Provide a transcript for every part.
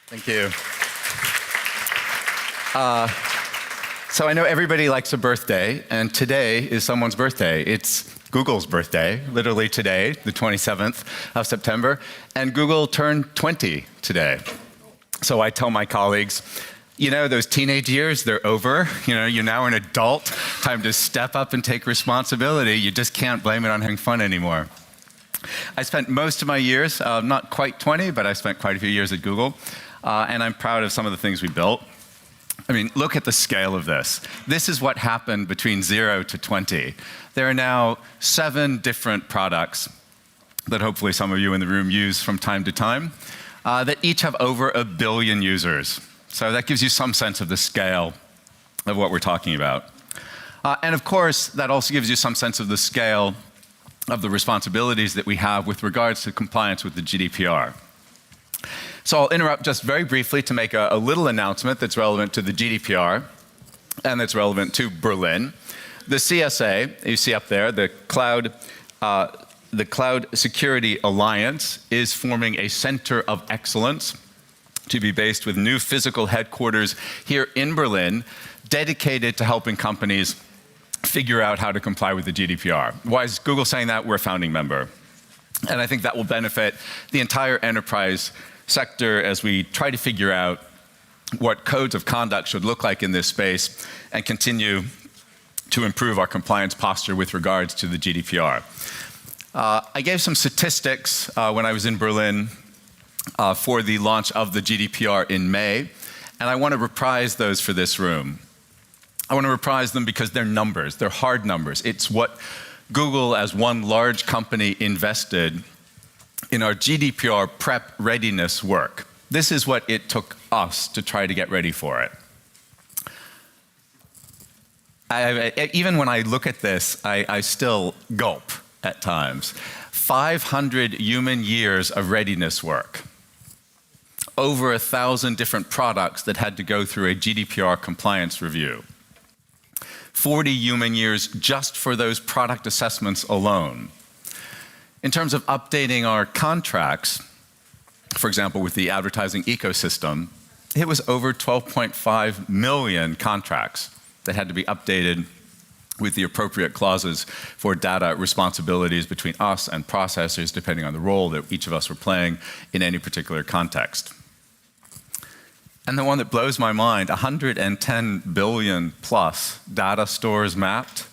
Thank you. So I know everybody likes a birthday, and today is someone's birthday. It's Google's birthday, literally today, the 27th of September, and Google turned 20 today. So I tell my colleagues, you know, those teenage years, they're over. You know, you're now an adult. Time to step up and take responsibility. You just can't blame it on having fun anymore. I spent most of my years, not quite 20, but I spent quite a few years at Google, and I'm proud of some of the things we built. I mean, look at the scale of this. This is what happened between 0 to 20. There are now 7 different products that hopefully some of you in the room use from time to time that each have over 1 billion users. So that gives you some sense of the scale of what we're talking about. And of course, that also gives you some sense of the scale of the responsibilities that we have with regards to compliance with the GDPR. So I'll interrupt just very briefly to make a little announcement that's relevant to the GDPR and that's relevant to Berlin. The CSA, you see up there, the Cloud Security Alliance is forming a Center of Excellence to be based with new physical headquarters here in Berlin, dedicated to helping companies figure out how to comply with the GDPR. Why is Google saying that? We're a founding member. And I think that will benefit the entire enterprise sector as we try to figure out what codes of conduct should look like in this space and continue to improve our compliance posture with regards to the GDPR. I gave some statistics when I was in Berlin for the launch of the GDPR in May, and I want to reprise those for this room. I want to reprise them because they're numbers, they're hard numbers. It's what Google as one large company invested in our GDPR prep readiness work. This is what it took us to try to get ready for it. Even when I look at this, I still gulp at times. 500 human years of readiness work. Over 1,000 different products that had to go through a GDPR compliance review. 40 human years just for those product assessments alone. In terms of updating our contracts, for example, with the advertising ecosystem, it was over 12.5 million contracts that had to be updated with the appropriate clauses for data responsibilities between us and processors, depending on the role that each of us were playing in any particular context. And the one that blows my mind, 110 billion plus data stores mapped.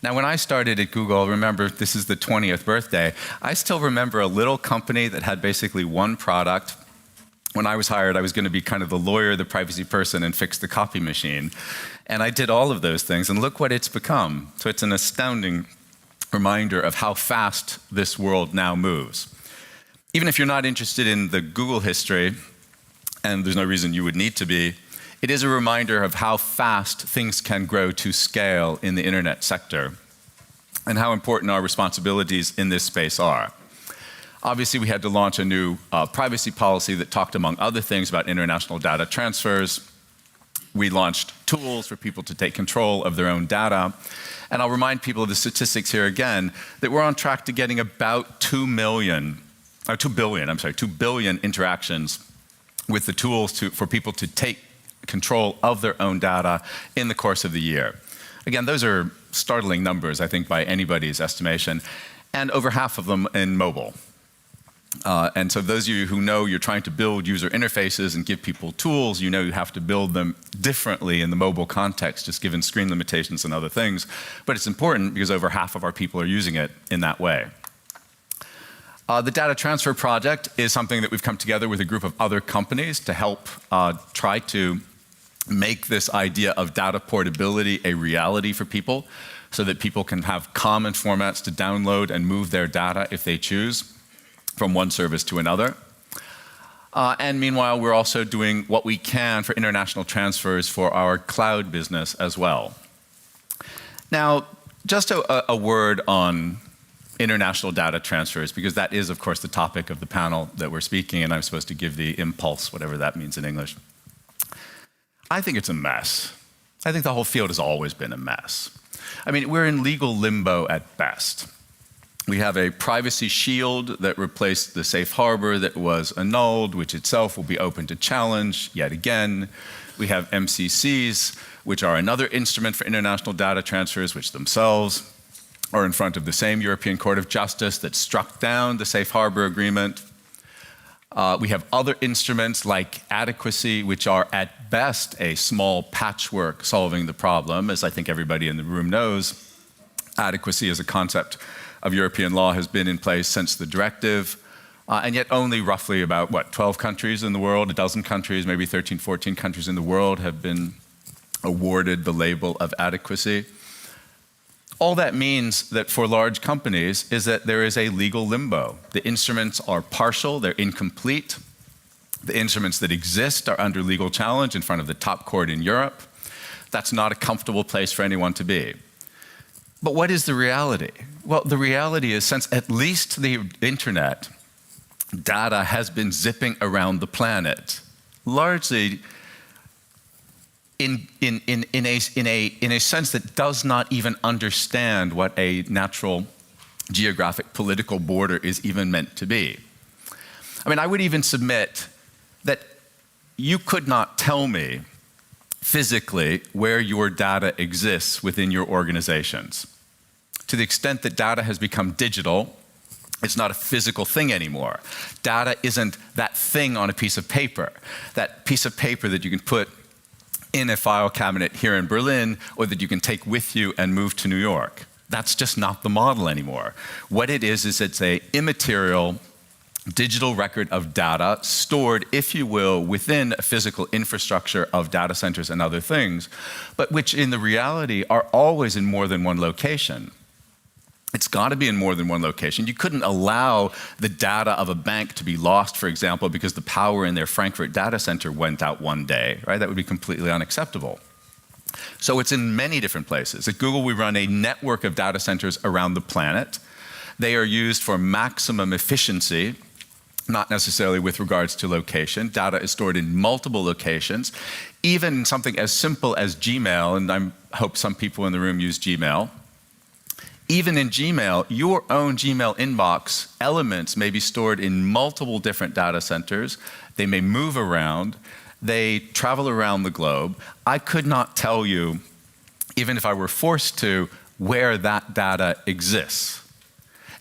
Now, when I started at Google, remember, this is the 20th birthday, I still remember a little company that had basically one product. When I was hired, I was going to be kind of the lawyer, the privacy person, and fix the copy machine. And I did all of those things, and look what it's become. So it's an astounding reminder of how fast this world now moves. Even if you're not interested in the Google history, and there's no reason you would need to be, it is a reminder of how fast things can grow to scale in the internet sector and how important our responsibilities in this space are. Obviously, we had to launch a new privacy policy that talked, among other things, about international data transfers. We launched tools for people to take control of their own data. And I'll remind people of the statistics here again, that we're on track to getting about 2 billion interactions with the tools for people to take control of their own data in the course of the year. Again, those are startling numbers, I think, by anybody's estimation, and over half of them in mobile. And so those of you who know you're trying to build user interfaces and give people tools, you know you have to build them differently in the mobile context, just given screen limitations and other things. But it's important because over half of our people are using it in that way. The data transfer project is something that we've come together with a group of other companies to help try to make this idea of data portability a reality for people so that people can have common formats to download and move their data if they choose from one service to another. And meanwhile, we're also doing what we can for international transfers for our cloud business as well. Now, just a word on international data transfers, because that is, of course, the topic of the panel that we're speaking, and I'm supposed to give the impulse, whatever that means in English. I think it's a mess. I think the whole field has always been a mess. I mean, we're in legal limbo at best. We have a privacy shield that replaced the safe harbor that was annulled, which itself will be open to challenge yet again. We have MCCs, which are another instrument for international data transfers, which themselves are in front of the same European Court of Justice that struck down the safe harbor agreement. We have other instruments like adequacy, which are at best a small patchwork solving the problem. As I think everybody in the room knows, adequacy as a concept of European law has been in place since the directive, and yet only roughly about, 12 countries in the world, a dozen countries, maybe 13, 14 countries in the world have been awarded the label of adequacy. All that means that for large companies is that there is a legal limbo. The instruments are partial, they're incomplete. The instruments that exist are under legal challenge in front of the top court in Europe. That's not a comfortable place for anyone to be. But what is the reality? Well, the reality is, since at least the internet, data has been zipping around the planet, largely in a sense that does not even understand what a natural geographic political border is even meant to be. I mean, I would even submit that you could not tell me physically where your data exists within your organizations. To the extent that data has become digital, it's not a physical thing anymore. Data isn't that thing on a piece of paper, that piece of paper that you can put in a file cabinet here in Berlin, or that you can take with you and move to New York. That's just not the model anymore. What it is it's an immaterial digital record of data stored, if you will, within a physical infrastructure of data centers and other things, but which in the reality are always in more than one location. It's got to be in more than one location. You couldn't allow the data of a bank to be lost, for example, because the power in their Frankfurt data center went out one day, right? That would be completely unacceptable. So it's in many different places. At Google, we run a network of data centers around the planet. They are used for maximum efficiency, not necessarily with regards to location. Data is stored in multiple locations. Even something as simple as Gmail, and I hope some people in the room use Gmail. Even in Gmail, your own Gmail inbox elements may be stored in multiple different data centers. They may move around. They travel around the globe. I could not tell you, even if I were forced to, where that data exists.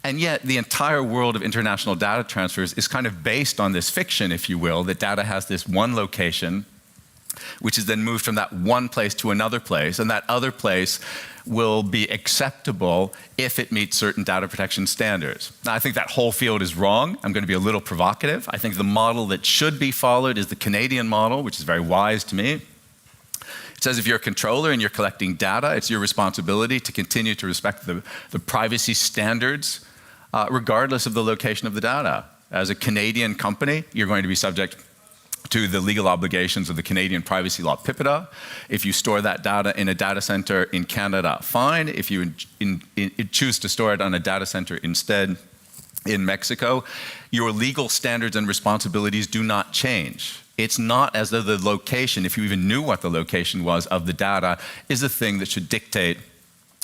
And yet, the entire world of international data transfers is kind of based on this fiction, if you will, that data has this one location, which is then moved from that one place to another place, and that other place will be acceptable if it meets certain data protection standards. Now, I think that whole field is wrong. I'm going to be a little provocative. I think the model that should be followed is the Canadian model, which is very wise to me. It says if you're a controller and you're collecting data, it's your responsibility to continue to respect the privacy standards, regardless of the location of the data. As a Canadian company, you're going to be subject to the legal obligations of the Canadian privacy law PIPEDA. If you store that data in a data center in Canada, fine. If you choose to store it on a data center instead in Mexico, your legal standards and responsibilities do not change. It's not as though the location, if you even knew what the location was of the data, is the thing that should dictate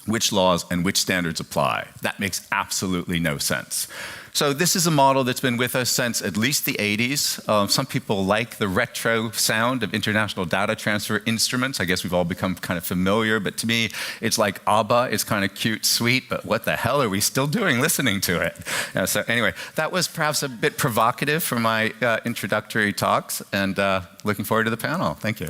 which laws and which standards apply. That makes absolutely no sense. So this is a model that's been with us since at least the 80s. Some people like the retro sound of international data transfer instruments. I guess we've all become kind of familiar, but to me, it's like ABBA. It's kind of cute, sweet, but what the hell are we still doing listening to it? So anyway, that was perhaps a bit provocative for my introductory talks, and looking forward to the panel. Thank you.